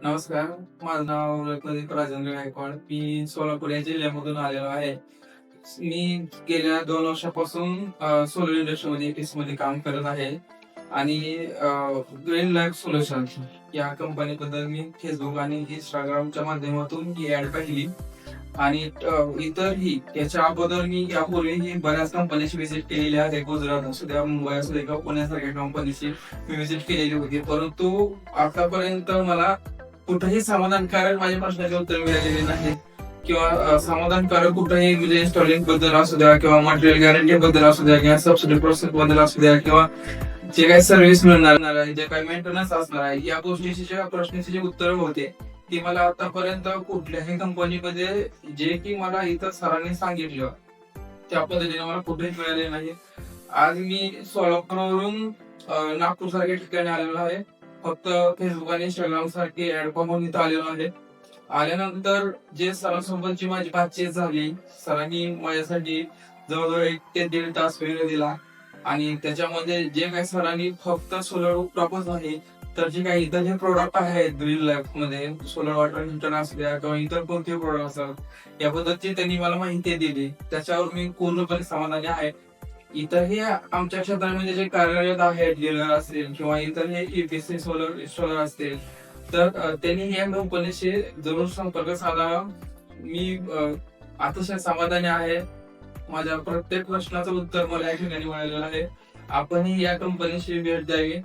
नमस्कार. माझं नाव रत्नदीप राजेंद्र गायकवाड. मी सोलापूर या जिल्ह्यामधून आलेलो आहे. मी गेल्या 2 वर्षापासून सोलर इंडस्ट्रीमध्ये EPCमध्ये काम करत आहे आणि ग्रीन लाईफ सोल्युशन्स या कंपनीबद्दल मी Facebook आणि Instagramच्या माध्यमातून ही ॲड पाहिली आणि इतरही याच्या अगोदर मी यापूर्वीही बऱ्याच कंपनीची व्हिजिट केलेली आहे. गुजरात असू द्या, मुंबई असू द्या किंवा पुण्यासारख्या कंपनीची मी व्हिजिट केलेली होती. परंतु आतापर्यंत मला कुठेही समाधानकारक माझ्या प्रश्नाचे उत्तर मिळालेले नाही किंवा समाधानकारक कुठेही म्हणजे इन्स्टॉलिंग बद्दल असू द्या किंवा मटेरियल गॅरंटी बद्दल असू द्या किंवा सबसिडी प्रोसेस बद्दल असू द्या किंवा जे काही सर्व्हिस मिळणार आहे, जे काही मेंटेनन्स असणार आहे, या गोष्टीची ज्या प्रश्नाची जी उत्तर होते ती मला आतापर्यंत कुठल्याही कंपनीमध्ये जे की मला इतर सरांनी सांगितलं त्या पद्धतीने मला कुठेही मिळाले नाही. आज मी सोलापूरवरून नागपूर सारख्या ठिकाणी आलेलो आहे. फक्त फेसबुक आणि इंस्टाग्राम सारखे ऍड पाहून इथं आलेलो आहे. आल्यानंतर जे सरांसोबतची माझी बातचीत झाली, सरांनी माझ्यासाठी जवळजवळ 1 ते 1.5 तास वेळ दिला आणि त्याच्यामध्ये जे काही सरांनी फक्त सोलर प्रपोज आहे, तर जे काही इतर जे प्रोडक्ट आहेत ग्रीन लाईफ मध्ये सोलर वॉटर हीटर असू द्या किंवा इतर कोणते प्रोडक्ट असतात याबद्दलची त्यांनी मला माहिती दिली. त्याच्यावर मी पूर्णपणे समाधानी आहे. इतरही आमच्या क्षेत्रामध्ये जे कार्यरत आहेत, डीलर असतील किंवा इतर हे EPC सोलर इन्स्टॉलर असतील, तर त्यांनी या कंपनीशी जरूर संपर्क साधावा. मी अतिशय समाधानी आहे. माझ्या प्रत्येक प्रश्नाचं उत्तर मला या ठिकाणी मिळालेलं आहे. आपणही या कंपनीशी भेट द्यावी.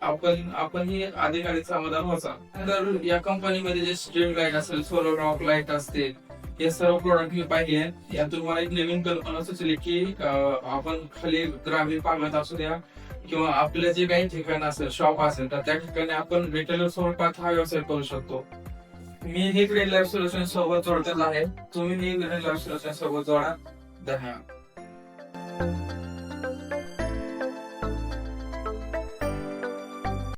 आपणही अधिक समाधान व्हायचा. तर या कंपनीमध्ये जे स्ट्रीट लाईट असेल, सोलर रॉक लाईट असतील, हे सर्व प्रोडक्ट मी पाहिले. यातून मला एक नवीन कल्पना सुचली की आपण खाली ग्रामीण भागात असू द्या किंवा आपलं जे काही ठिकाण असेल, शॉप असेल, तर त्या ठिकाणी आपण रिटेलर स्वरूपात हा व्यवसाय करू शकतो. मी हे ग्रीन लाईफ सोल्युशन सोबत जोडलेला आहे. तुम्ही ग्रीन लाईफ सोल्युशन सोबत जोडा. धन्यवाद.